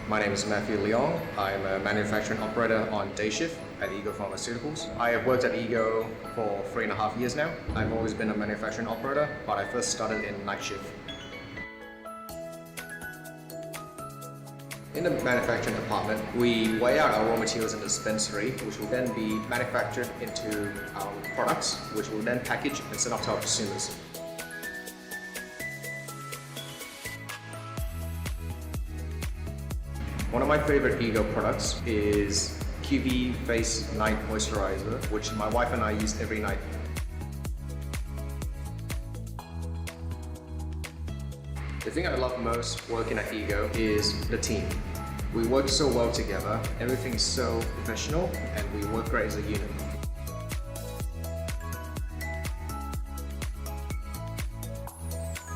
My name is Matthew Leong. I'm a manufacturing operator on day shift at Ego Pharmaceuticals. I have worked at Ego for 3.5 years now. I've always been a manufacturing operator, but I first started in night shift. In the manufacturing department, we weigh out our raw materials in the dispensary, which will then be manufactured into our products, which will then package and send off to our consumers. One of my favorite Ego products is QV Face Night Moisturizer, which my wife and I use every night. The thing I love most working at Ego is the team. We work so well together, everything's so professional, and we work great as a unit.